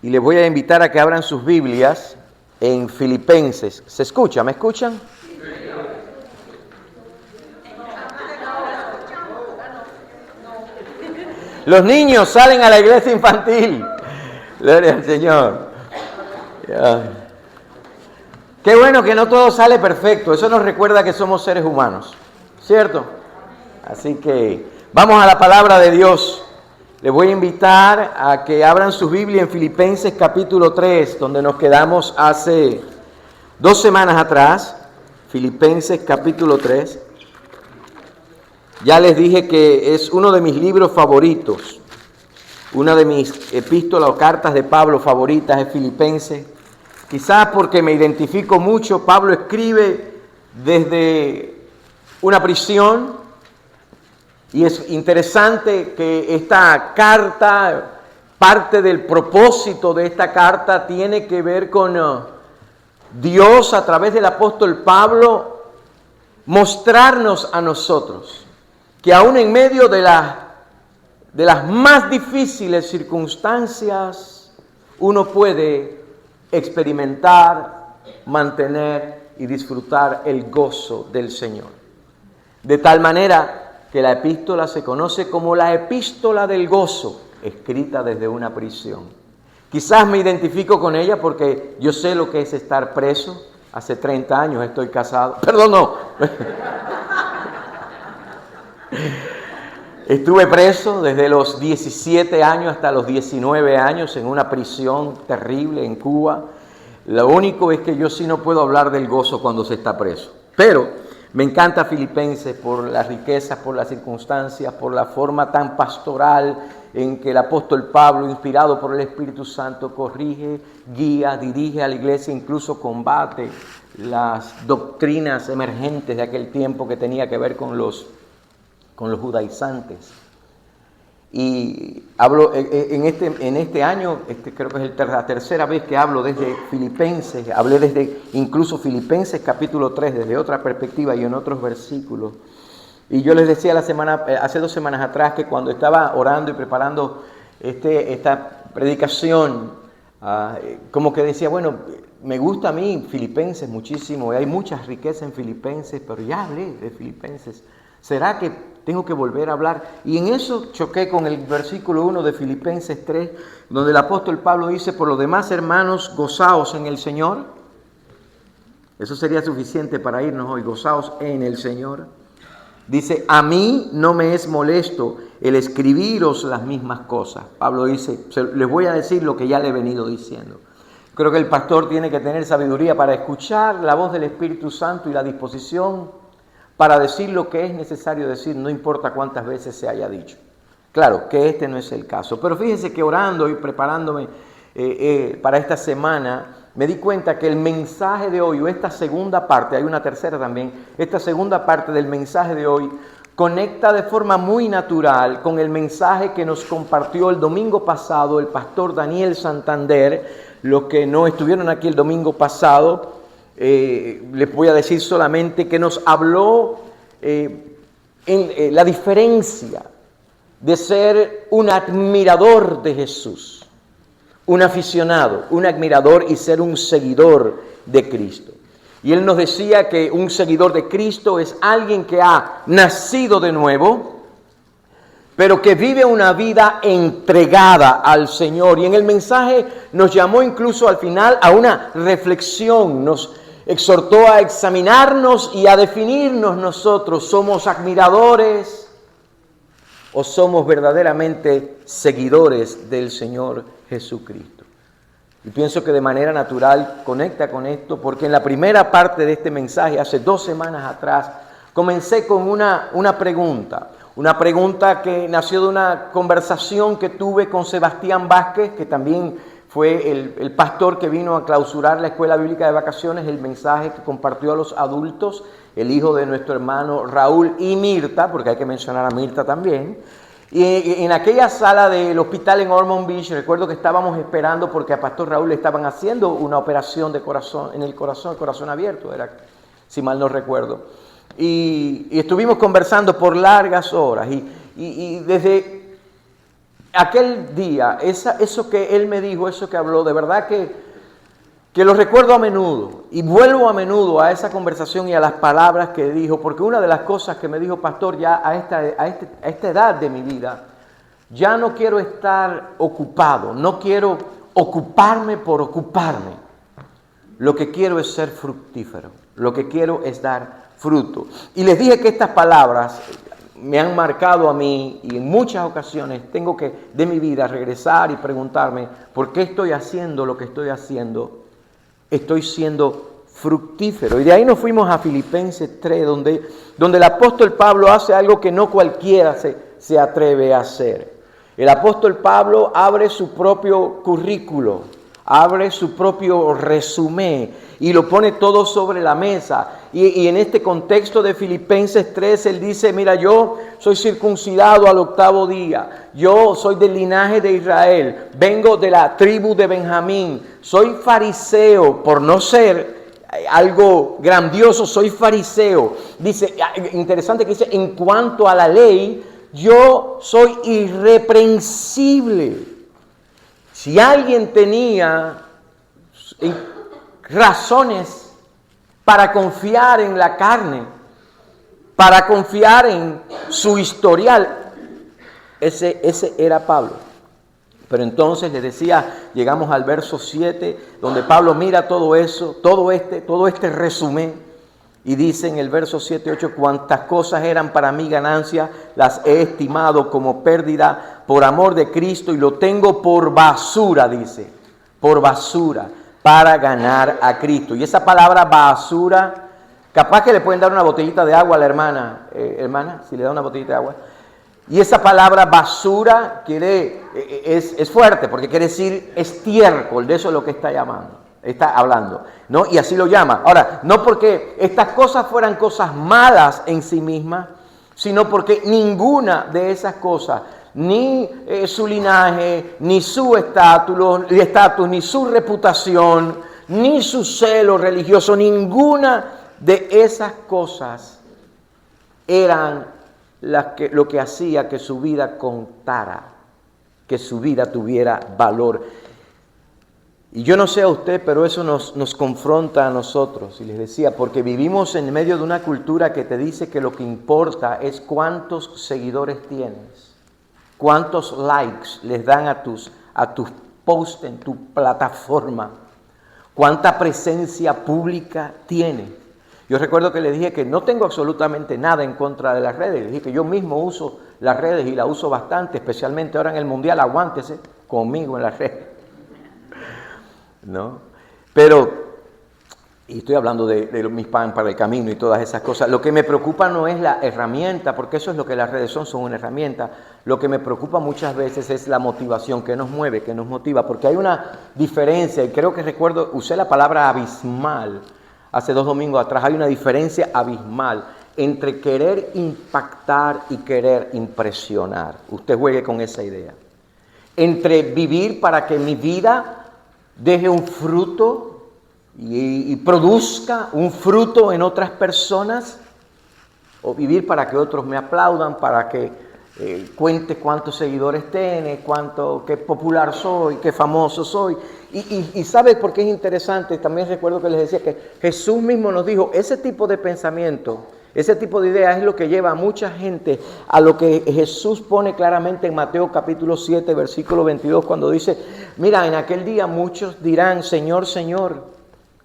Y les voy a invitar a que abran sus Biblias en Filipenses. ¿Se escucha? ¿Me escuchan? Los niños salen a la iglesia infantil. Gloria al Señor. Qué bueno que no todo sale perfecto. Eso nos recuerda que somos seres humanos, ¿cierto? Así que vamos a la palabra de Dios. Les voy a invitar a que abran su Biblia en Filipenses capítulo 3, donde nos quedamos hace 2 semanas atrás. Filipenses capítulo 3. Ya les dije que es uno de mis libros favoritos. Una de mis epístolas o cartas de Pablo favoritas es Filipenses. Quizás porque me identifico mucho. Pablo escribe desde una prisión. Y es interesante que esta carta, parte del propósito de esta carta tiene que ver con Dios a través del apóstol Pablo mostrarnos a nosotros que aún en medio de las más difíciles circunstancias uno puede experimentar, mantener y disfrutar el gozo del Señor. De tal manera que la epístola se conoce como la epístola del gozo, escrita desde una prisión. Quizás me identifico con ella porque yo sé lo que es estar preso. Hace 30 años estoy casado. Perdón, no. Estuve preso desde los 17 años hasta los 19 años en una prisión terrible en Cuba. Lo único es que yo sí no puedo hablar del gozo cuando se está preso. Pero me encanta Filipenses por las riquezas, por las circunstancias, por la forma tan pastoral en que el apóstol Pablo, inspirado por el Espíritu Santo, corrige, guía, dirige a la iglesia, incluso combate las doctrinas emergentes de aquel tiempo que tenía que ver con los judaizantes. Y hablo en este año, creo que es la tercera vez que hablo desde Filipenses, hablé desde incluso Filipenses capítulo 3, desde otra perspectiva y en otros versículos. Y yo les decía hace 2 semanas atrás que cuando estaba orando y preparando esta predicación, como que decía, bueno, me gusta a mí Filipenses muchísimo, y hay muchas riquezas en Filipenses, pero ya hablé de Filipenses. ¿Será que tengo que volver a hablar? Y en eso choqué con el versículo 1 de Filipenses 3, donde el apóstol Pablo dice, por lo demás, hermanos, gozaos en el Señor. Eso sería suficiente para irnos hoy, gozaos en el Señor. Dice, a mí no me es molesto el escribiros las mismas cosas. Pablo dice, les voy a decir lo que ya le he venido diciendo. Creo que el pastor tiene que tener sabiduría para escuchar la voz del Espíritu Santo y la disposición para decir lo que es necesario decir, no importa cuántas veces se haya dicho. Claro que este no es el caso, pero fíjense que orando y preparándome para esta semana, me di cuenta que el mensaje de hoy, o esta segunda parte, hay una tercera también, esta segunda parte del mensaje de hoy, conecta de forma muy natural con el mensaje que nos compartió el domingo pasado el pastor Daniel Santander. Los que no estuvieron aquí el domingo pasado, les voy a decir solamente que nos habló en la diferencia de ser un admirador de Jesús, un aficionado, un admirador y ser un seguidor de Cristo. Y él nos decía que un seguidor de Cristo es alguien que ha nacido de nuevo, pero que vive una vida entregada al Señor. Y en el mensaje nos llamó incluso al final a una reflexión, nos exhortó a examinarnos y a definirnos nosotros. ¿Somos admiradores o somos verdaderamente seguidores del Señor Jesucristo? Y pienso que de manera natural conecta con esto, porque en la primera parte de este mensaje, hace 2 semanas atrás, comencé con una pregunta que nació de una conversación que tuve con Sebastián Vázquez, que también fue el pastor que vino a clausurar la escuela bíblica de vacaciones, el mensaje que compartió a los adultos, el hijo de nuestro hermano Raúl y Mirta, porque hay que mencionar a Mirta también. Y en aquella sala del hospital en Ormond Beach, recuerdo que estábamos esperando porque a pastor Raúl le estaban haciendo una operación de corazón, en el corazón abierto, era, si mal no recuerdo. Y estuvimos conversando por largas horas y desde aquel día, eso que él me dijo, eso que habló, de verdad que lo recuerdo a menudo y vuelvo a menudo a esa conversación y a las palabras que dijo, porque una de las cosas que me dijo, pastor, ya a esta edad de mi vida, ya no quiero estar ocupado, no quiero ocuparme por ocuparme. Lo que quiero es ser fructífero, lo que quiero es dar fruto. Y les dije que estas palabras me han marcado a mí y en muchas ocasiones tengo que de mi vida regresar y preguntarme ¿por qué estoy haciendo lo que estoy haciendo? Estoy siendo fructífero. Y de ahí nos fuimos a Filipenses 3, donde el apóstol Pablo hace algo que no cualquiera se atreve a hacer. El apóstol Pablo abre su propio currículo, abre su propio resumen y lo pone todo sobre la mesa. Y en este contexto de Filipenses 3, él dice, mira, yo soy circuncidado al 8º día, yo soy del linaje de Israel, vengo de la tribu de Benjamín, soy fariseo, por no ser algo grandioso, soy fariseo. Dice, interesante que dice, en cuanto a la ley, yo soy irreprensible. Si alguien tenía razones para confiar en la carne, para confiar en su historial, ese era Pablo. Pero entonces les decía, llegamos al verso 7, donde Pablo mira todo eso, todo este resumen, y dice en el verso 7, 8, cuantas cosas eran para mí ganancia, las he estimado como pérdida por amor de Cristo y lo tengo por basura, dice, por basura, para ganar a Cristo. Y esa palabra basura, capaz que le pueden dar una botellita de agua a la hermana, si le da una botellita de agua. Y esa palabra basura es fuerte porque quiere decir estiércol, de eso es lo que está hablando, ¿no? Y así lo llama. Ahora, no porque estas cosas fueran cosas malas en sí mismas, sino porque ninguna de esas cosas, ni su linaje, ni su estatus, ni su reputación, ni su celo religioso, ninguna de esas cosas eran lo que hacía que su vida contara, que su vida tuviera valor. Y yo no sé a usted, pero eso nos confronta a nosotros. Y les decía, porque vivimos en medio de una cultura que te dice que lo que importa es cuántos seguidores tienes, cuántos likes les dan a tus posts en tu plataforma, cuánta presencia pública tienes. Yo recuerdo que le dije que no tengo absolutamente nada en contra de las redes. Le dije que yo mismo uso las redes y las uso bastante, especialmente ahora en el Mundial. Aguántese conmigo en las redes, ¿no? Pero, y estoy hablando de mis pan para el camino y todas esas cosas. Lo que me preocupa no es la herramienta, porque eso es lo que las redes son una herramienta. Lo que me preocupa muchas veces es la motivación que nos mueve, que nos motiva, porque hay una diferencia, y creo que recuerdo, usé la palabra abismal hace 2 domingos atrás. Hay una diferencia abismal entre querer impactar y querer impresionar. Usted juegue con esa idea. Entre vivir para que mi vida deje un fruto y produzca un fruto en otras personas, o vivir para que otros me aplaudan, para que cuente cuántos seguidores tiene, qué popular soy, qué famoso soy. Y ¿sabes por qué es interesante? También recuerdo que les decía que Jesús mismo nos dijo, ese tipo de pensamiento, ese tipo de ideas es lo que lleva a mucha gente a lo que Jesús pone claramente en Mateo capítulo 7, versículo 22, cuando dice, mira, en aquel día muchos dirán, Señor, Señor,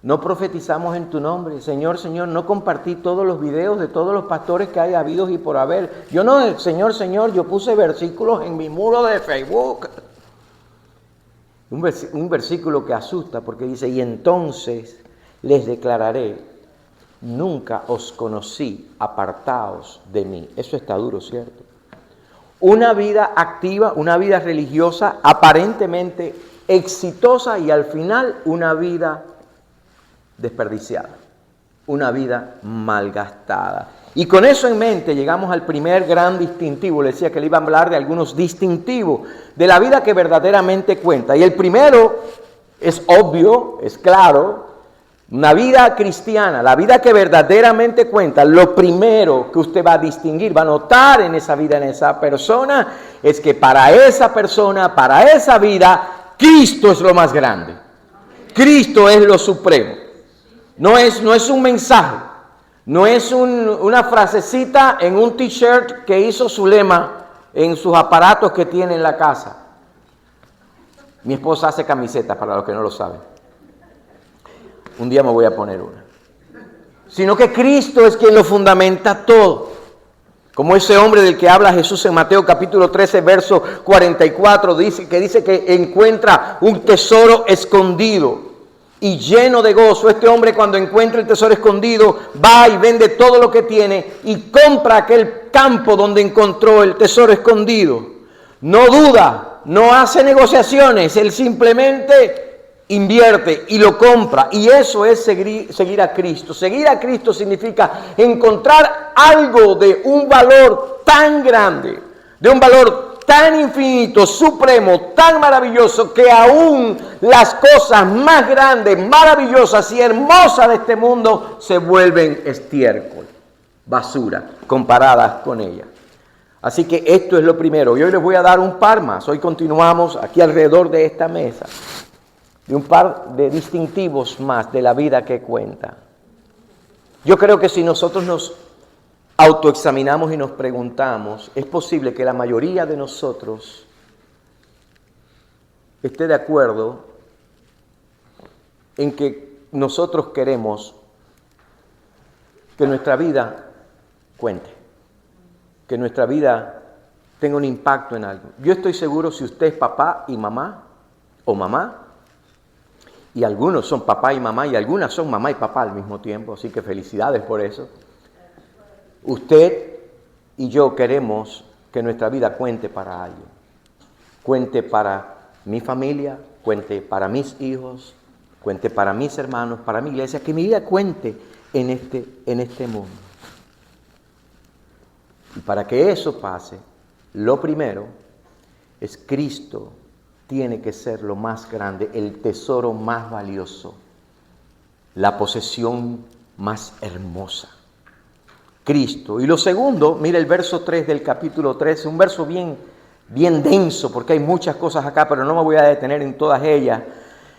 no profetizamos en tu nombre, Señor, Señor, no compartí todos los videos de todos los pastores que hay habidos y por haber. Yo no, Señor, Señor, yo puse versículos en mi muro de Facebook. Un versículo que asusta porque dice, y entonces les declararé, nunca os conocí, apartaos de mí. Eso está duro, ¿cierto? Una vida activa, una vida religiosa, aparentemente exitosa y al final una vida desperdiciada, una vida malgastada. Y con eso en mente llegamos al primer gran distintivo. Le decía que le iba a hablar de algunos distintivos de la vida que verdaderamente cuenta. Y el primero es obvio, es claro, Una vida cristiana, la vida que verdaderamente cuenta, lo primero que usted va a distinguir, va a notar en esa vida, en esa persona, es que para esa persona, para esa vida, Cristo es lo más grande. Cristo es lo supremo. No es un mensaje, no es una frasecita en un t-shirt que hizo Zulema en sus aparatos que tiene en la casa. Mi esposa hace camisetas, para los que no lo saben. Un día me voy a poner una. Sino que Cristo es quien lo fundamenta todo. Como ese hombre del que habla Jesús en Mateo capítulo 13, verso 44, dice que encuentra un tesoro escondido y lleno de gozo. Este hombre, cuando encuentra el tesoro escondido, va y vende todo lo que tiene y compra aquel campo donde encontró el tesoro escondido. No duda, no hace negociaciones, él simplemente invierte y lo compra. Y eso es seguir a Cristo. Seguir a Cristo significa encontrar algo de un valor tan grande, de un valor tan infinito, supremo, tan maravilloso, que aún las cosas más grandes, maravillosas y hermosas de este mundo se vuelven estiércol, basura, comparadas con ella. Así que esto es lo primero. Y hoy les voy a dar un par más. Hoy continuamos aquí alrededor de esta mesa, de un par de distintivos más de la vida que cuenta. Yo creo que si nosotros nos autoexaminamos y nos preguntamos, es posible que la mayoría de nosotros esté de acuerdo en que nosotros queremos que nuestra vida cuente, que nuestra vida tenga un impacto en algo. Yo estoy seguro, si usted es papá y mamá, o mamá, y algunos son papá y mamá, y algunas son mamá y papá al mismo tiempo, así que felicidades por eso. Usted y yo queremos que nuestra vida cuente para alguien. Cuente para mi familia, cuente para mis hijos, cuente para mis hermanos, para mi iglesia, que mi vida cuente en este mundo. Y para que eso pase, lo primero es Cristo. Tiene que ser lo más grande, el tesoro más valioso, la posesión más hermosa. Cristo. Y lo segundo, mira el verso 3 del capítulo 13, un verso bien denso, porque hay muchas cosas acá, pero no me voy a detener en todas ellas.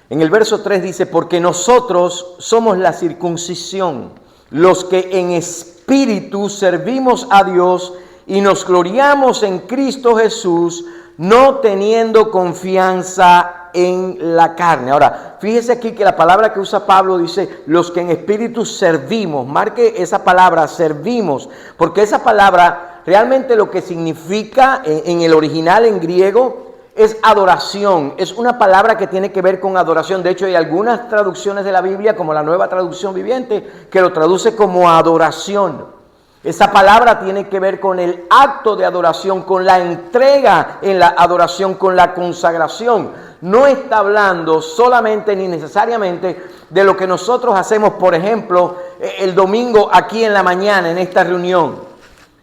En el verso 3 dice, porque nosotros somos la circuncisión, los que en espíritu servimos a Dios y nos gloriamos en Cristo Jesús, no teniendo confianza en la carne. Ahora, fíjese aquí que la palabra que usa Pablo dice, los que en espíritu servimos. Marque esa palabra, servimos, porque esa palabra realmente lo que significa en el original en griego es adoración. Es una palabra que tiene que ver con adoración. De hecho, hay algunas traducciones de la Biblia, como la Nueva Traducción Viviente, que lo traduce como adoración. Esa palabra tiene que ver con el acto de adoración, con la entrega en la adoración, con la consagración. No está hablando solamente ni necesariamente de lo que nosotros hacemos, por ejemplo, el domingo aquí en la mañana, en esta reunión.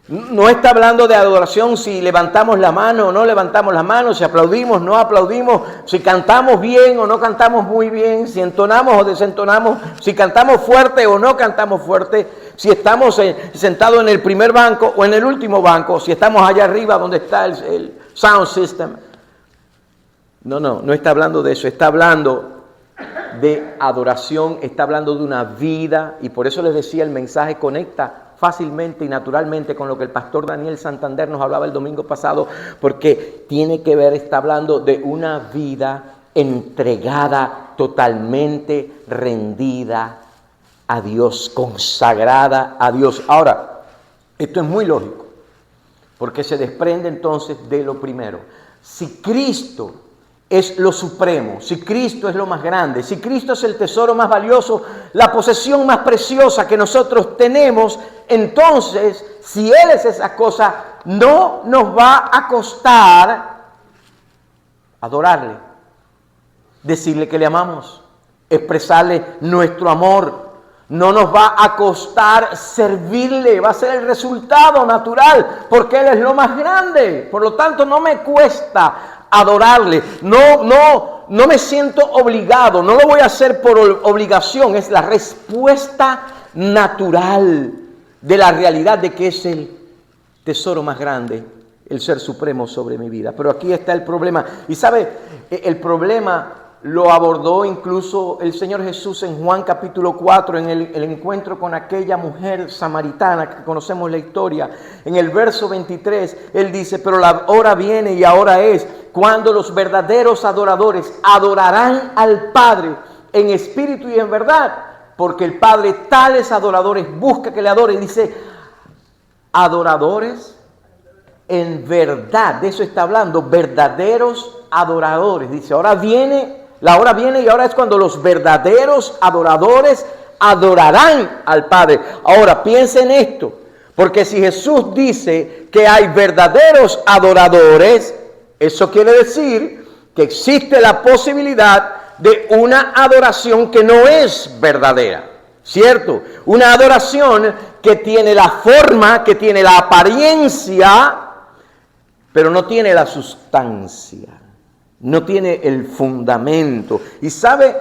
No está hablando de adoración si levantamos la mano o no levantamos la mano, si aplaudimos o no aplaudimos, si cantamos bien o no cantamos muy bien, si entonamos o desentonamos, si cantamos fuerte o no cantamos fuerte, si estamos sentados en el primer banco o en el último banco, si estamos allá arriba donde está el sound system. No está hablando de eso, está hablando de adoración, está hablando de una vida, y por eso les decía, el mensaje conecta fácilmente y naturalmente con lo que el pastor Daniel Santander nos hablaba el domingo pasado, porque tiene que ver, está hablando de una vida entregada, totalmente rendida a Dios, consagrada a Dios. Ahora, esto es muy lógico, porque se desprende entonces de lo primero. Si Cristo es lo supremo, si Cristo es lo más grande, si Cristo es el tesoro más valioso, la posesión más preciosa que nosotros tenemos, entonces, si Él es esa cosa, no nos va a costar adorarle, decirle que le amamos, expresarle nuestro amor. No nos va a costar servirle, va a ser el resultado natural, porque Él es lo más grande. Por lo tanto, no me cuesta adorarle. No no me siento obligado, no lo voy a hacer por obligación, es la respuesta natural de la realidad de que es el tesoro más grande, el ser supremo sobre mi vida. Pero aquí está el problema. Y sabe, el problema lo abordó incluso el Señor Jesús en Juan capítulo 4, en el encuentro con aquella mujer samaritana que conocemos la historia. En el verso 23, Él dice, pero la hora viene y ahora es cuando los verdaderos adoradores adorarán al Padre en espíritu y en verdad, porque el Padre tales adoradores busca que le adoren. Dice, adoradores en verdad, de eso está hablando, verdaderos adoradores. Dice, ahora viene... La hora viene y ahora es cuando los verdaderos adoradores adorarán al Padre. Ahora, piensen en esto, porque si Jesús dice que hay verdaderos adoradores, eso quiere decir que existe la posibilidad de una adoración que no es verdadera, ¿cierto? Una adoración que tiene la forma, que tiene la apariencia, pero no tiene la sustancia. No tiene el fundamento. Y sabe,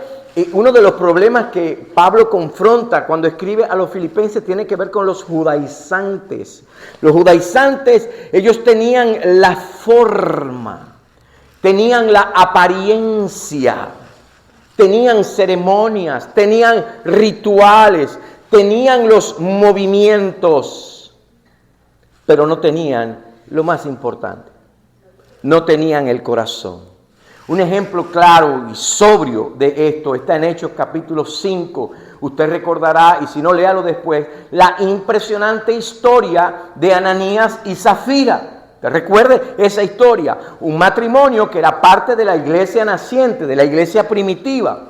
uno de los problemas que Pablo confronta cuando escribe a los filipenses tiene que ver con los judaizantes. Los judaizantes, ellos tenían la forma, tenían la apariencia, tenían ceremonias, tenían rituales, tenían los movimientos, pero no tenían lo más importante, no tenían el corazón. Un ejemplo claro y sobrio de esto está en Hechos capítulo 5. Usted recordará, y si no, léalo después, la impresionante historia de Ananías y Zafira. ¿Te recuerde esa historia? Un matrimonio que era parte de la iglesia naciente, de la iglesia primitiva.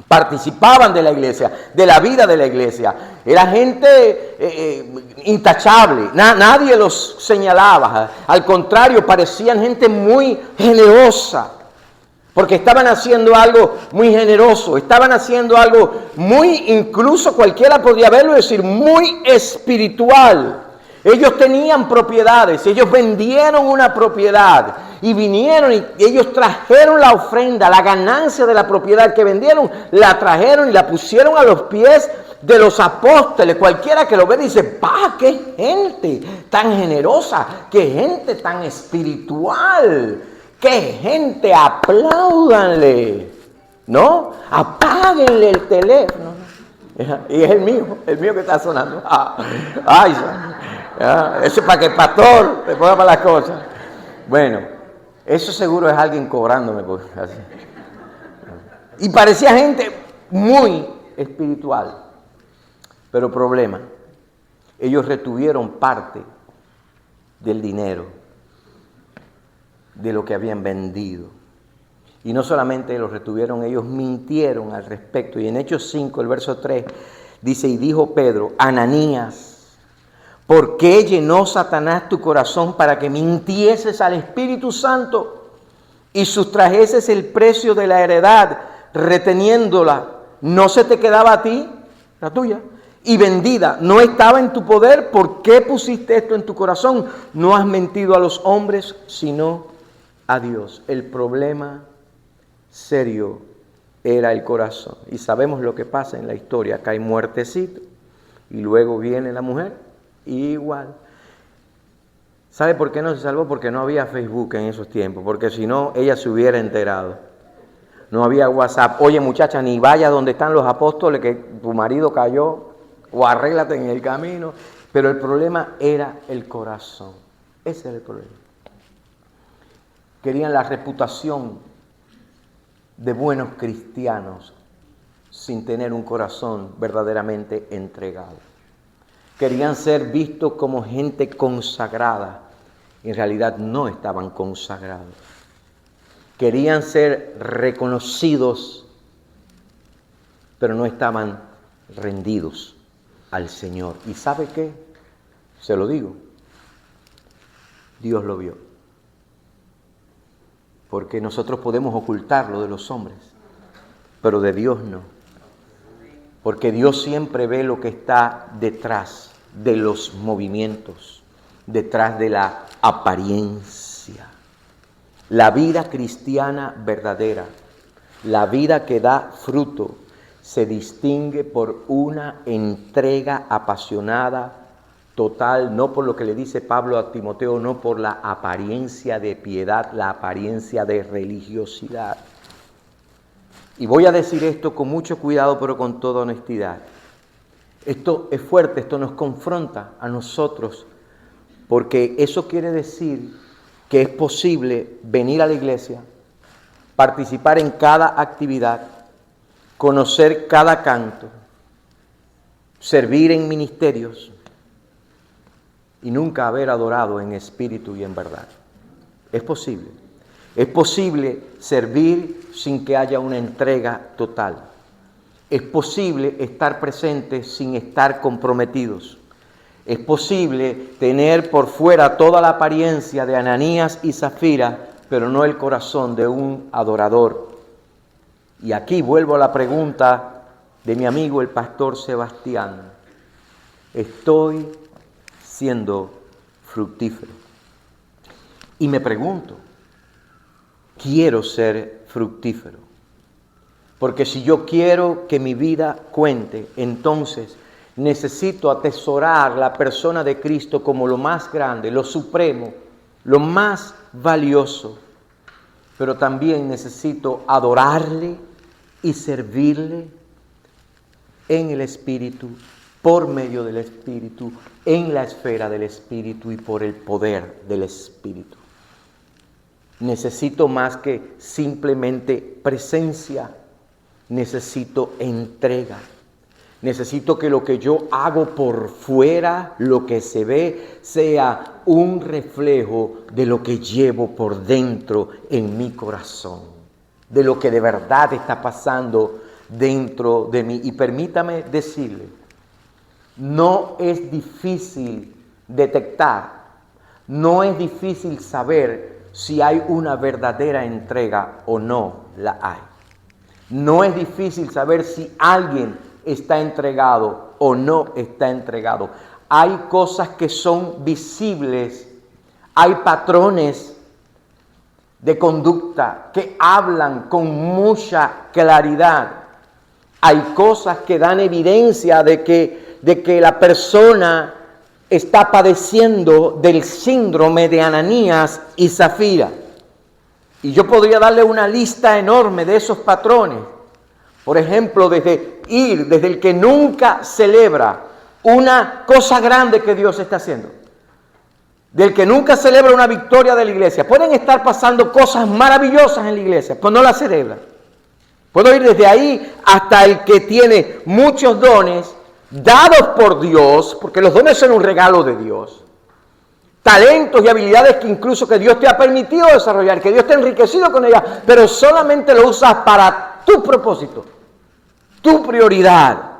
Participaban de la iglesia, de la vida de la iglesia. Era gente intachable, nadie los señalaba. Al contrario, parecían gente muy generosa. Porque estaban haciendo algo muy generoso, estaban haciendo algo muy, incluso cualquiera podría verlo y decir, muy espiritual. Ellos tenían propiedades, ellos vendieron una propiedad y vinieron y ellos trajeron la ofrenda, la ganancia de la propiedad que vendieron, la trajeron y la pusieron a los pies de los apóstoles. Cualquiera que lo ve dice, ¡pa! ¡Qué gente tan generosa! ¡Qué gente tan espiritual! ¡Qué gente! ¡Apláudanle! ¿No? Apáguenle el teléfono. Y es el mío que está sonando. ¡Ay! Eso es para que el pastor se ponga para las cosas. Bueno, eso seguro es alguien cobrándome. Así. Y parecía gente muy espiritual. Pero problema, ellos retuvieron parte del dinero, de lo que habían vendido. Y no solamente lo retuvieron, ellos mintieron al respecto. Y en Hechos 5, el verso 3, dice, y dijo Pedro, Ananías, ¿por qué llenó Satanás tu corazón para que mintieses al Espíritu Santo y sustrajeses el precio de la heredad, reteniéndola? ¿No se te quedaba a ti, la tuya? Y vendida, ¿no estaba en tu poder? ¿Por qué pusiste esto en tu corazón? No has mentido a los hombres, sino a Dios. El problema serio era el corazón. Y sabemos lo que pasa en la historia. Acá hay muertecito y luego viene la mujer igual. ¿Sabe por qué no se salvó? Porque no había Facebook en esos tiempos. Porque si no, ella se hubiera enterado. No había WhatsApp. Oye, muchacha, ni vaya donde están los apóstoles que tu marido cayó, o arréglate en el camino. Pero el problema era el corazón. Ese era el problema. Querían la reputación de buenos cristianos sin tener un corazón verdaderamente entregado. Querían ser vistos como gente consagrada. En realidad no estaban consagrados. Querían ser reconocidos, pero no estaban rendidos al Señor. ¿Y sabe qué? Se lo digo. Dios lo vio. Porque nosotros podemos ocultarlo de los hombres, pero de Dios no. Porque Dios siempre ve lo que está detrás de los movimientos, detrás de la apariencia. La vida cristiana verdadera La vida que da fruto se distingue por una entrega apasionada, total, no por lo que le dice Pablo a Timoteo, no por la apariencia de piedad, la apariencia de religiosidad. Y voy a decir esto con mucho cuidado, pero con toda honestidad. Esto es fuerte, esto nos confronta a nosotros, porque eso quiere decir que es posible venir a la iglesia, participar en cada actividad, conocer cada canto, servir en ministerios y nunca haber adorado en espíritu y en verdad. Es posible. Es posible servir sin que haya una entrega total. Es posible estar presentes sin estar comprometidos. Es posible tener por fuera toda la apariencia de Ananías y Zafira, pero no el corazón de un adorador. Y aquí vuelvo a la pregunta de mi amigo el pastor Sebastián. ¿Estoy siendo fructífero? Y me pregunto, quiero ser fructífero. Porque si yo quiero que mi vida cuente, entonces necesito atesorar la persona de Cristo como lo más grande, lo supremo, lo más valioso. Pero también necesito adorarle y servirle en el Espíritu, por medio del Espíritu, en la esfera del Espíritu y por el poder del Espíritu. Necesito más que simplemente presencia, necesito entrega. Necesito que lo que yo hago por fuera, lo que se ve, sea un reflejo de lo que llevo por dentro en mi corazón, de lo que de verdad está pasando dentro de mí. Y permítame decirle, no es difícil detectar, no es difícil saber si hay una verdadera entrega o no la hay. No es difícil saber si alguien está entregado o no está entregado. Hay cosas que son visibles, hay patrones de conducta que hablan con mucha claridad. Hay cosas que dan evidencia de que la persona está padeciendo del síndrome de Ananías y Zafira. Y yo podría darle una lista enorme de esos patrones. Por ejemplo, desde el que nunca celebra una cosa grande que Dios está haciendo. Del que nunca celebra una victoria de la iglesia. Pueden estar pasando cosas maravillosas en la iglesia, pues no la celebra. Puedo ir desde ahí hasta el que tiene muchos dones dados por Dios, porque los dones son un regalo de Dios. Talentos y habilidades que incluso que Dios te ha permitido desarrollar, que Dios te ha enriquecido con ellas, pero solamente lo usas para tu propósito, tu prioridad,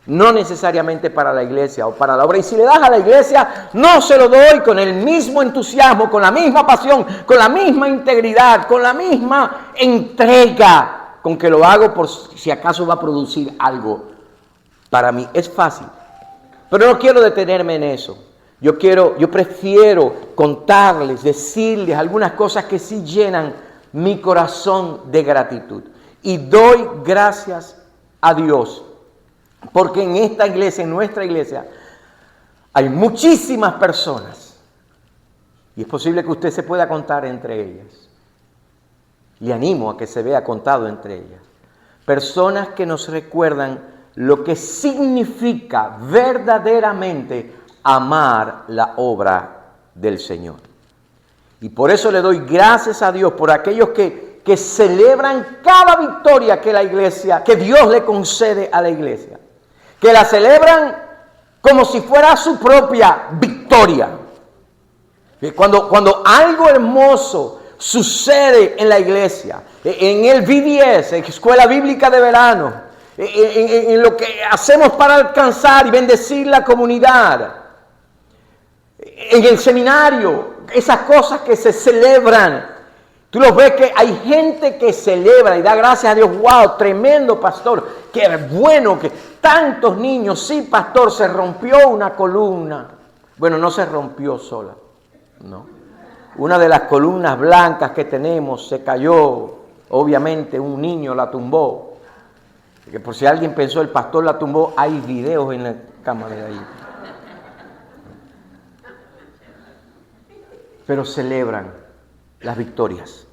no necesariamente para la iglesia o para la obra. Y si le das a la iglesia, no se lo doy con el mismo entusiasmo, con la misma pasión, con la misma integridad, con la misma entrega, con que lo hago por si acaso va a producir algo para mí. Es fácil, pero no quiero detenerme en eso. Yo prefiero contarles, decirles algunas cosas que sí llenan mi corazón de gratitud. Y doy gracias a Dios, porque en esta iglesia, en nuestra iglesia, hay muchísimas personas, y es posible que usted se pueda contar entre ellas. Le animo a que se vea contado entre ellas. Personas que nos recuerdan lo que significa verdaderamente amar la obra del Señor. Y por eso le doy gracias a Dios por aquellos que celebran cada victoria que la iglesia, que Dios le concede a la iglesia. Que la celebran como si fuera su propia victoria. Cuando algo hermoso sucede en la iglesia, en el VBS, en Escuela Bíblica de Verano, en lo que hacemos para alcanzar y bendecir la comunidad, en el seminario, esas cosas que se celebran, tú los ves que hay gente que celebra y da gracias a Dios. ¡Wow! Tremendo, pastor. ¡Qué bueno que tantos niños! Sí, pastor, se rompió una columna. Bueno, no se rompió sola, no. Una de las columnas blancas que tenemos se cayó Obviamente un niño la tumbó. Que por si alguien pensó el pastor la tumbó, hay videos en la cámara de ahí. Pero celebran las victorias.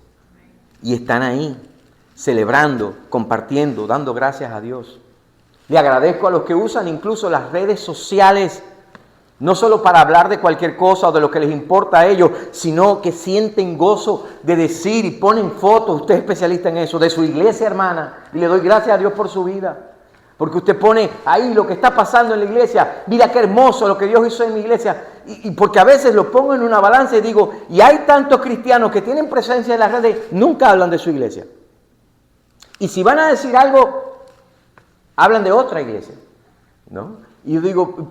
Y están ahí, celebrando, compartiendo, dando gracias a Dios. Le agradezco a los que usan incluso las redes sociales, no solo para hablar de cualquier cosa o de lo que les importa a ellos, sino que sienten gozo de decir y ponen fotos, usted es especialista en eso, de su iglesia hermana. Y le doy gracias a Dios por su vida. Porque usted pone ahí lo que está pasando en la iglesia. Mira qué hermoso lo que Dios hizo en mi iglesia. Y porque a veces lo pongo en una balanza y digo, y hay tantos cristianos que tienen presencia en las redes, nunca hablan de su iglesia. Y si van a decir algo, hablan de otra iglesia, ¿no? Y yo digo,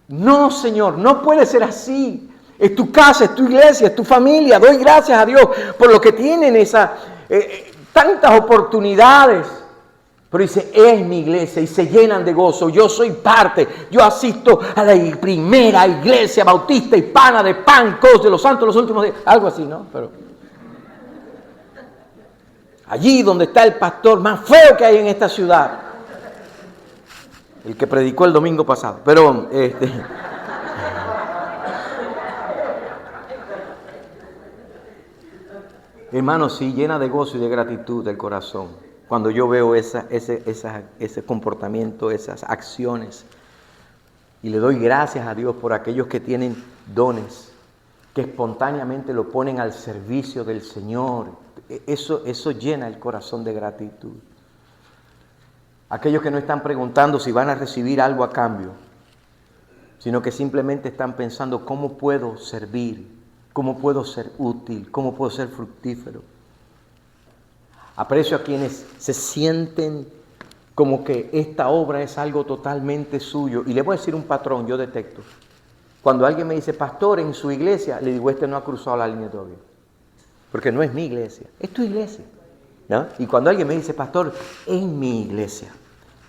no, Señor, no puede ser así. Es tu casa, es tu iglesia, es tu familia. Doy gracias a Dios por lo que tienen esas tantas oportunidades. Pero dice, es mi iglesia y se llenan de gozo. Yo soy parte. Yo asisto a la primera iglesia bautista hispana de Pancos de los Santos de los Últimos Días. Algo así, ¿no? Pero allí donde está el pastor más feo que hay en esta ciudad. El que predicó el domingo pasado. Pero, hermano, sí, llena de gozo y de gratitud el corazón. Cuando yo veo ese comportamiento, esas acciones. Y le doy gracias a Dios por aquellos que tienen dones, que espontáneamente lo ponen al servicio del Señor. Eso llena el corazón de gratitud. Aquellos que no están preguntando si van a recibir algo a cambio, sino que simplemente están pensando cómo puedo servir, cómo puedo ser útil, cómo puedo ser fructífero. Aprecio a quienes se sienten como que esta obra es algo totalmente suyo. Y le voy a decir un patrón, yo detecto. Cuando alguien me dice, pastor, en su iglesia, le digo, este no ha cruzado la línea todavía. Porque no es mi iglesia, es tu iglesia, ¿no? Y cuando alguien me dice, pastor, en mi iglesia,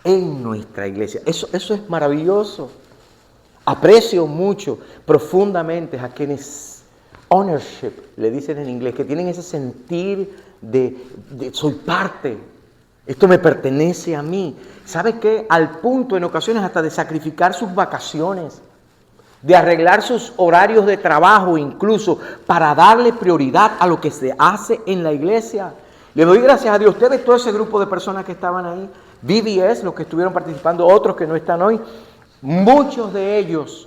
en nuestra iglesia, eso es maravilloso. Aprecio mucho, profundamente a quienes ownership, le dicen en inglés, que tienen ese sentir de soy parte, esto me pertenece a mí. ¿Sabe qué? Al punto en ocasiones hasta de sacrificar sus vacaciones, de arreglar sus horarios de trabajo incluso para darle prioridad a lo que se hace en la iglesia. Le doy gracias a Dios. Usted ve todo ese grupo de personas que estaban ahí, VBS, los que estuvieron participando, otros que no están hoy. Muchos de ellos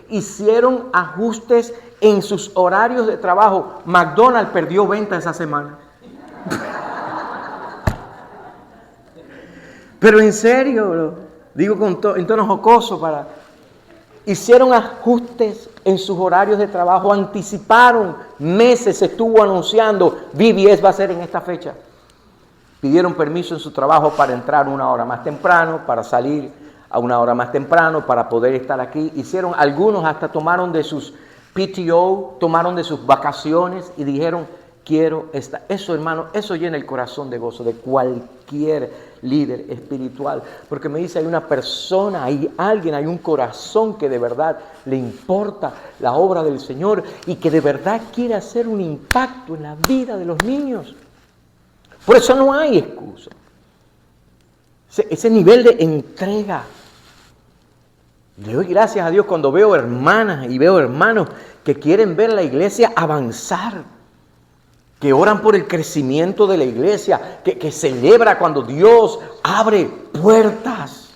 hicieron ajustes en sus horarios de trabajo. McDonald's perdió venta esa semana. Pero en serio, lo digo en tono jocoso, hicieron ajustes en sus horarios de trabajo, anticiparon meses, se estuvo anunciando, VBS va a ser en esta fecha. Pidieron permiso en su trabajo para entrar una hora más temprano, para salir a una hora más temprano, para poder estar aquí. Algunos hasta tomaron de sus PTO, tomaron de sus vacaciones y dijeron, quiero estar. Eso, hermano, eso llena el corazón de gozo de cualquier líder espiritual. Porque me dice, hay una persona, hay alguien, hay un corazón que de verdad le importa la obra del Señor y que de verdad quiere hacer un impacto en la vida de los niños. Por eso no hay excusa. Ese nivel de entrega. Le doy gracias a Dios cuando veo hermanas y veo hermanos que quieren ver la iglesia avanzar, que oran por el crecimiento de la iglesia, que celebra cuando Dios abre puertas,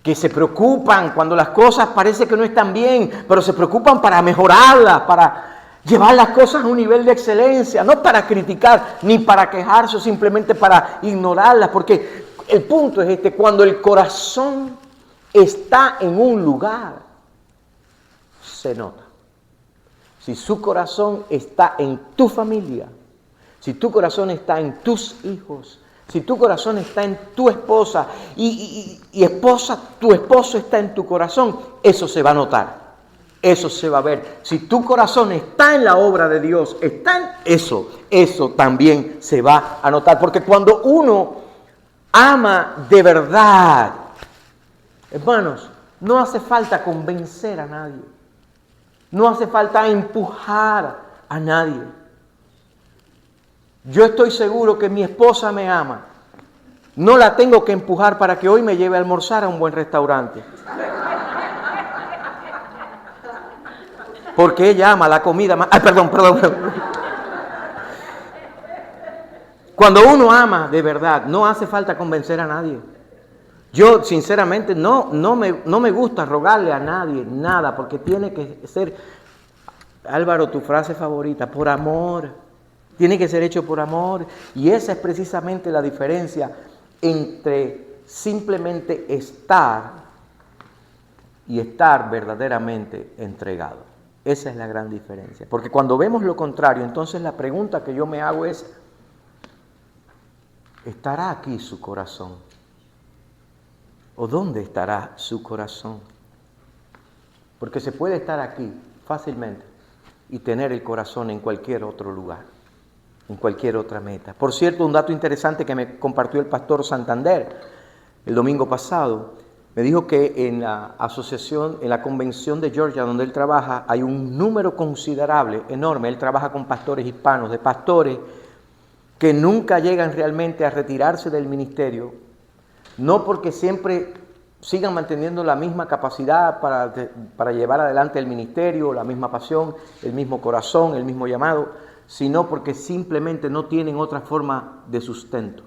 que se preocupan cuando las cosas parece que no están bien, pero se preocupan para mejorarlas, para llevar las cosas a un nivel de excelencia, no para criticar ni para quejarse o simplemente para ignorarlas, porque el punto es cuando el corazón está en un lugar, se nota. Si su corazón está en tu familia, si tu corazón está en tus hijos, si tu corazón está en tu esposa y esposa, tu esposo está en tu corazón, eso se va a notar. Eso se va a ver. Si tu corazón está en la obra de Dios, eso también se va a notar. Porque cuando uno ama de verdad, hermanos, no hace falta convencer a nadie. No hace falta empujar a nadie. Yo estoy seguro que mi esposa me ama. No la tengo que empujar para que hoy me lleve a almorzar a un buen restaurante. Porque ella ama la comida más... Ay, perdón. Cuando uno ama de verdad, no hace falta convencer a nadie. Yo, sinceramente, no me gusta rogarle a nadie nada, porque tiene que ser, Álvaro, tu frase favorita, por amor. Tiene que ser hecho por amor. Y esa es precisamente la diferencia entre simplemente estar y estar verdaderamente entregado. Esa es la gran diferencia. Porque cuando vemos lo contrario, entonces la pregunta que yo me hago es, ¿estará aquí su corazón? ¿O dónde estará su corazón? Porque se puede estar aquí fácilmente y tener el corazón en cualquier otro lugar, en cualquier otra meta. Por cierto, un dato interesante que me compartió el pastor Santander el domingo pasado, me dijo que en la asociación, en la convención de Georgia donde él trabaja, hay un número considerable, enorme. Él trabaja con pastores hispanos, de pastores que nunca llegan realmente a retirarse del ministerio, no porque siempre sigan manteniendo la misma capacidad para llevar adelante el ministerio, la misma pasión, el mismo corazón, el mismo llamado, sino porque simplemente no tienen otra forma de sustento.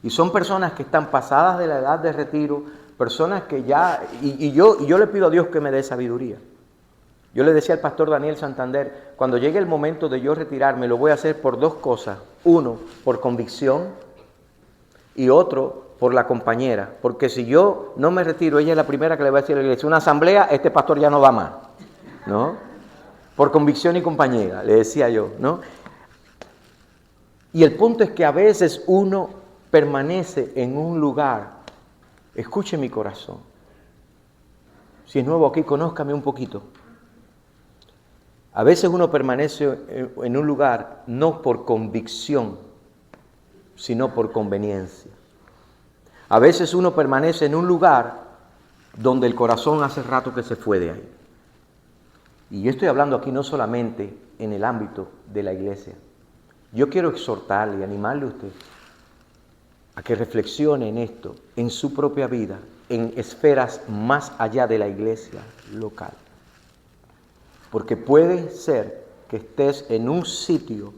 Y son personas que están pasadas de la edad de retiro, personas que ya... Y yo le pido a Dios que me dé sabiduría. Yo le decía al pastor Daniel Santander, cuando llegue el momento de yo retirarme, lo voy a hacer por dos cosas. Uno, por convicción, y otro, por la compañera. Porque si yo no me retiro, ella es la primera que le va a decir a la iglesia, una asamblea, este pastor ya no va más, ¿no? Por convicción y compañera, le decía yo, ¿no? Y el punto es que a veces uno permanece en un lugar, escuche mi corazón, si es nuevo aquí, conózcame un poquito. A veces uno permanece en un lugar no por convicción, sino por conveniencia. A veces uno permanece en un lugar donde el corazón hace rato que se fue de ahí. Y yo estoy hablando aquí no solamente en el ámbito de la iglesia. Yo quiero exhortarle y animarle a usted a que reflexione en esto, en su propia vida, en esferas más allá de la iglesia local. Porque puede ser que estés en un sitio,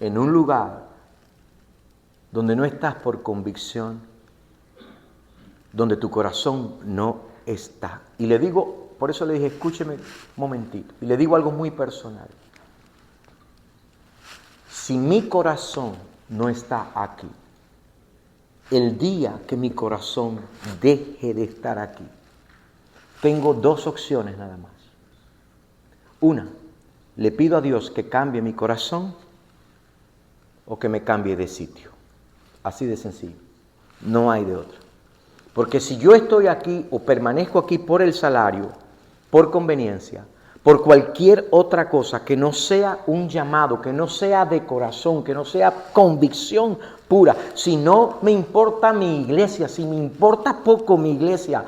en un lugar, donde no estás por convicción, donde tu corazón no está. Y le digo, por eso le dije, escúcheme un momentito, y le digo algo muy personal. Si mi corazón no está aquí, el día que mi corazón deje de estar aquí, tengo dos opciones nada más. Una, le pido a Dios que cambie mi corazón o que me cambie de sitio. Así de sencillo. No hay de otra. Porque si yo estoy aquí o permanezco aquí por el salario, por conveniencia, por cualquier otra cosa que no sea un llamado, que no sea de corazón, que no sea convicción pura, si no me importa mi iglesia, si me importa poco mi iglesia,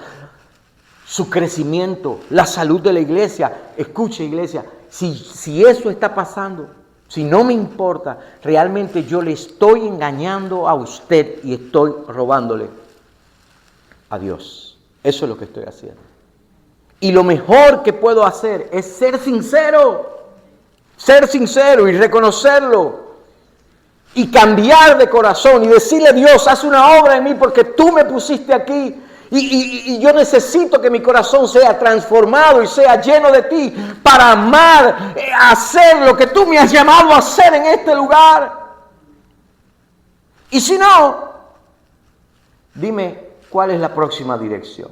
su crecimiento, la salud de la iglesia, escuche iglesia, si eso está pasando, si no me importa, realmente yo le estoy engañando a usted y estoy robándole a Dios. Eso es lo que estoy haciendo. Y lo mejor que puedo hacer es ser sincero y reconocerlo y cambiar de corazón y decirle, Dios, haz una obra en mí porque tú me pusiste aquí y yo necesito que mi corazón sea transformado y sea lleno de ti para amar, hacer lo que tú me has llamado a hacer en este lugar. Y si no, dime cuál es la próxima dirección.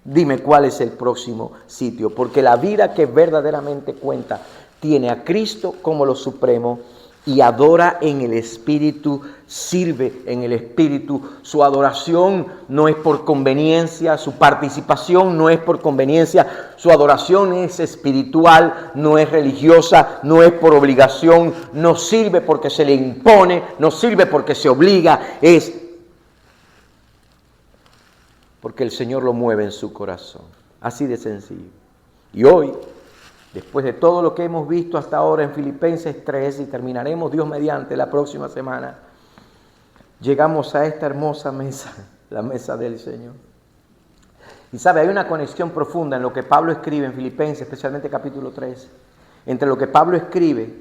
Dime cuál es el próximo sitio, porque la vida que verdaderamente cuenta tiene a Cristo como lo supremo y adora en el Espíritu, sirve en el Espíritu. Su adoración no es por conveniencia, su participación no es por conveniencia, su adoración es espiritual, no es religiosa, no es por obligación, no sirve porque se le impone, no sirve porque se obliga, es porque el Señor lo mueve en su corazón. Así de sencillo. Y hoy Después de todo lo que hemos visto hasta ahora en Filipenses 3, y terminaremos Dios mediante la próxima semana, llegamos a esta hermosa mesa, la mesa del Señor. Y sabe, hay una conexión profunda en lo que Pablo escribe en Filipenses, especialmente capítulo 3, entre lo que Pablo escribe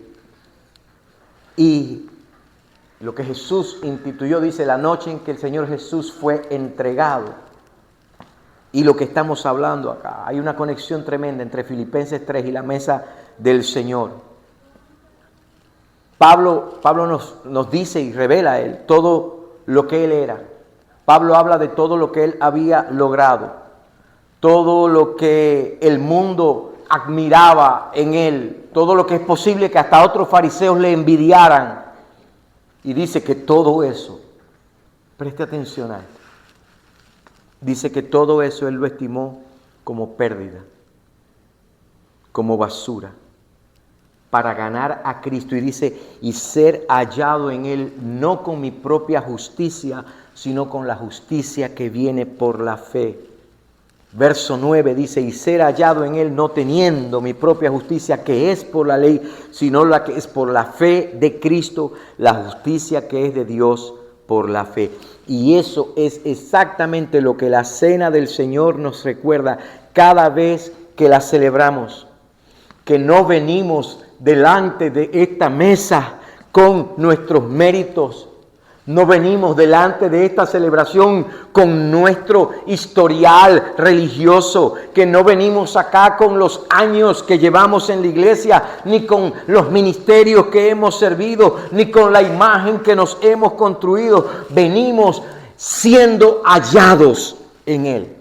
y lo que Jesús instituyó, dice, la noche en que el Señor Jesús fue entregado. Y lo que estamos hablando acá, hay una conexión tremenda entre Filipenses 3 y la mesa del Señor. Pablo nos dice y revela a él todo lo que él era. Pablo habla de todo lo que él había logrado, todo lo que el mundo admiraba en él, todo lo que es posible que hasta otros fariseos le envidiaran. Y dice que todo eso, preste atención a esto, dice que todo eso él lo estimó como pérdida, como basura, para ganar a Cristo. Y dice, y ser hallado en él, no con mi propia justicia, sino con la justicia que viene por la fe. Verso 9 dice, y ser hallado en él, no teniendo mi propia justicia, que es por la ley, sino la que es por la fe de Cristo, la justicia que es de Dios por la fe. Y eso es exactamente lo que la cena del Señor nos recuerda cada vez que la celebramos. Que no venimos delante de esta mesa con nuestros méritos. No venimos delante de esta celebración con nuestro historial religioso, que no venimos acá con los años que llevamos en la iglesia, ni con los ministerios que hemos servido, ni con la imagen que nos hemos construido. Venimos siendo hallados en Él.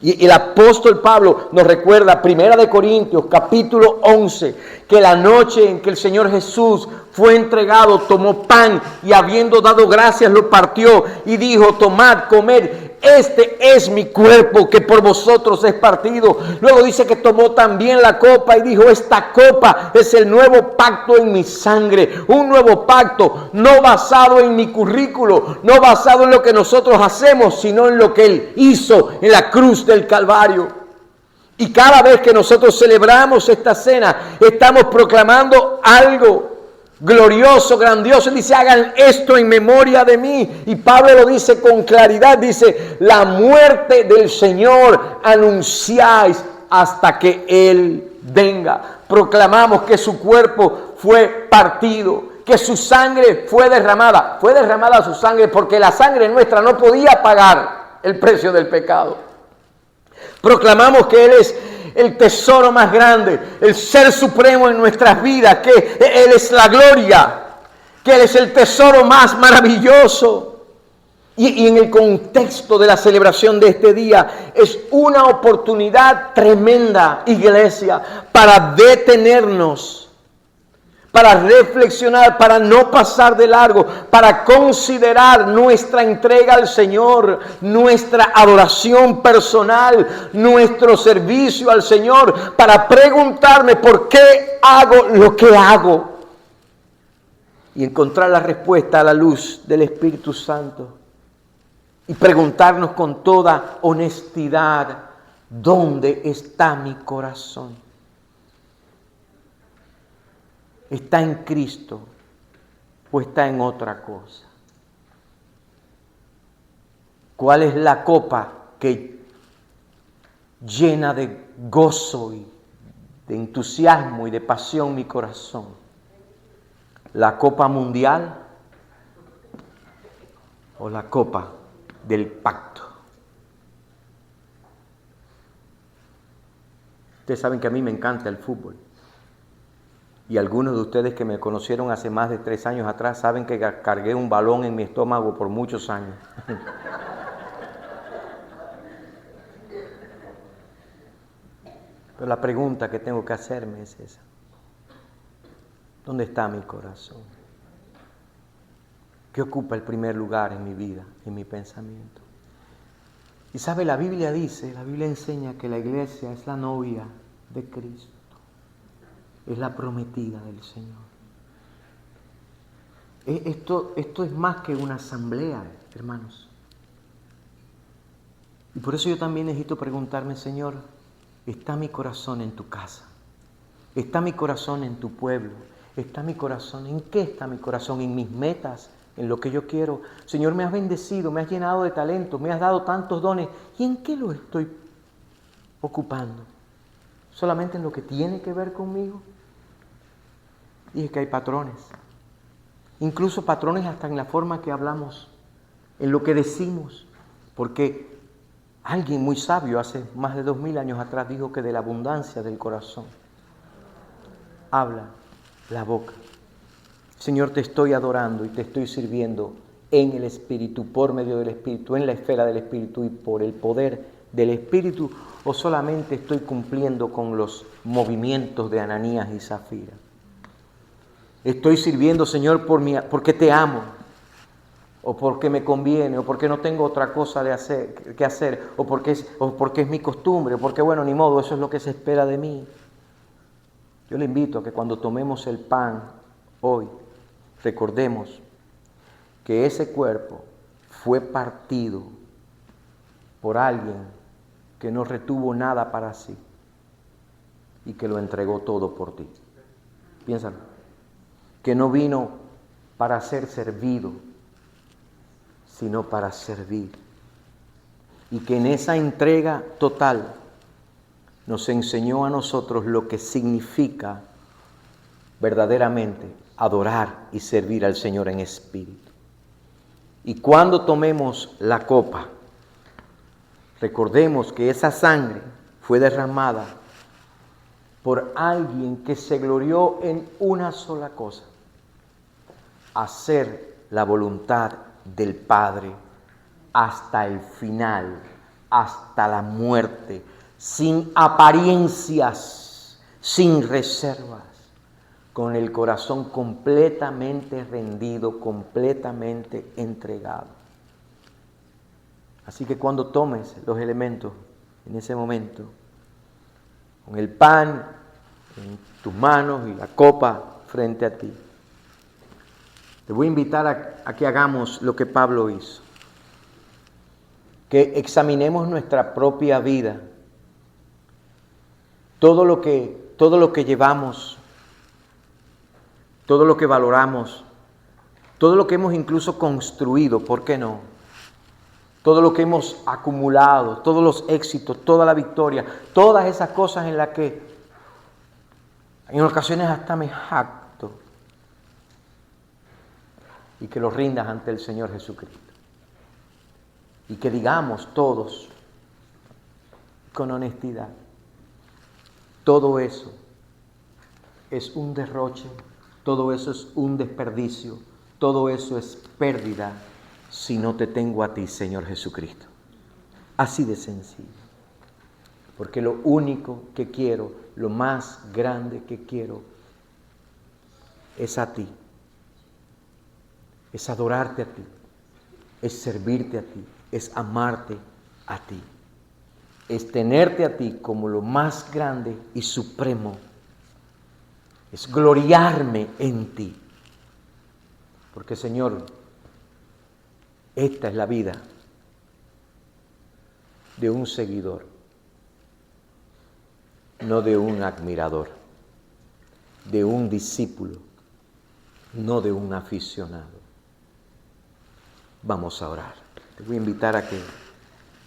Y el apóstol Pablo nos recuerda, 1 Corintios capítulo 11, que la noche en que el Señor Jesús fue entregado, tomó pan y habiendo dado gracias lo partió y dijo, tomad, comed, este es mi cuerpo que por vosotros es partido. Luego dice que tomó también la copa y dijo, esta copa es el nuevo pacto en mi sangre. Un nuevo pacto no basado en mi currículo, no basado en lo que nosotros hacemos, sino en lo que Él hizo en la cruz del Calvario. Y cada vez que nosotros celebramos esta cena, estamos proclamando algo glorioso, grandioso. Él dice, hagan esto en memoria de mí. Y Pablo lo dice con claridad, dice, la muerte del Señor anunciáis hasta que Él venga. Proclamamos que su cuerpo fue partido, que su sangre fue derramada. Fue derramada su sangre porque la sangre nuestra no podía pagar el precio del pecado. Proclamamos que Él es el tesoro más grande, el ser supremo en nuestras vidas, que Él es la gloria, que Él es el tesoro más maravilloso. Y en el contexto de la celebración de este día es una oportunidad tremenda, iglesia, para detenernos, para reflexionar, para no pasar de largo, para considerar nuestra entrega al Señor, nuestra adoración personal, nuestro servicio al Señor, para preguntarme por qué hago lo que hago y encontrar la respuesta a la luz del Espíritu Santo y preguntarnos con toda honestidad, ¿dónde está mi corazón? ¿Está en Cristo o está en otra cosa? ¿Cuál es la copa que llena de gozo y de entusiasmo y de pasión mi corazón? ¿La copa mundial o la copa del pacto? Ustedes saben que a mí me encanta el fútbol. Y algunos de ustedes que me conocieron hace más de 3 años atrás saben que cargué un balón en mi estómago por muchos años. Pero la pregunta que tengo que hacerme es esa. ¿Dónde está mi corazón? ¿Qué ocupa el primer lugar en mi vida, en mi pensamiento? Y sabe, la Biblia enseña que la iglesia es la novia de Cristo. Es la prometida del Señor. Esto es más que una asamblea, hermanos. Y por eso yo también necesito preguntarme, Señor, ¿está mi corazón en tu casa? Está mi corazón en tu pueblo. Está mi corazón. ¿En qué está mi corazón? En mis metas, en lo que yo quiero. Señor, me has bendecido, me has llenado de talentos, me has dado tantos dones. ¿Y en qué los estoy ocupando? ¿Solamente en lo que tiene que ver conmigo? Y es que hay patrones. Incluso patrones hasta en la forma que hablamos, en lo que decimos. Porque alguien muy sabio hace más de 2000 años atrás dijo que de la abundancia del corazón habla la boca. Señor, te estoy adorando y te estoy sirviendo en el Espíritu, por medio del Espíritu, en la esfera del Espíritu y por el poder del Espíritu, o solamente estoy cumpliendo con los movimientos de Ananías y Zafira. Estoy sirviendo, Señor, porque te amo, o porque me conviene, o porque no tengo otra cosa que hacer, o porque es mi costumbre, o porque, bueno, ni modo, eso es lo que se espera de mí. Yo le invito a que cuando tomemos el pan hoy, recordemos que ese cuerpo fue partido por alguien que no retuvo nada para sí y que lo entregó todo por ti. Piénsalo. Que no vino para ser servido, sino para servir. Y que en esa entrega total nos enseñó a nosotros lo que significa verdaderamente adorar y servir al Señor en espíritu. Y cuando tomemos la copa, recordemos que esa sangre fue derramada por alguien que se glorió en una sola cosa: hacer la voluntad del Padre hasta el final, hasta la muerte, sin apariencias, sin reservas, con el corazón completamente rendido, completamente entregado. Así que cuando tomes los elementos en ese momento, con el pan en tus manos y la copa frente a ti, te voy a invitar a que hagamos lo que Pablo hizo, que examinemos nuestra propia vida, todo lo que llevamos, todo lo que valoramos, todo lo que hemos incluso construido, ¿por qué no? Todo lo que hemos acumulado, todos los éxitos, toda la victoria, todas esas cosas en las que en ocasiones hasta me jacto, y que los rindas ante el Señor Jesucristo. Y que digamos todos con honestidad: todo eso es un derroche, todo eso es un desperdicio, todo eso es pérdida si no te tengo a ti, Señor Jesucristo. Así de sencillo. Porque lo único que quiero, lo más grande que quiero, es a ti. Es adorarte a ti, es servirte a ti, es amarte a ti, es tenerte a ti como lo más grande y supremo, es gloriarme en ti. Porque, Señor, esta es la vida de un seguidor, no de un admirador, de un discípulo, no de un aficionado. Vamos a orar. Te voy a invitar a que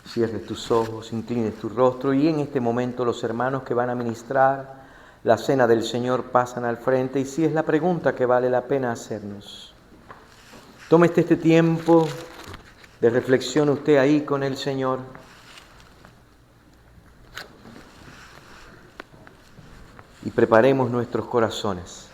cierres tus ojos, inclines tu rostro, y en este momento los hermanos que van a ministrar la cena del Señor pasan al frente, y si es la pregunta que vale la pena hacernos. Tómese este tiempo de reflexión usted ahí con el Señor. Y preparemos nuestros corazones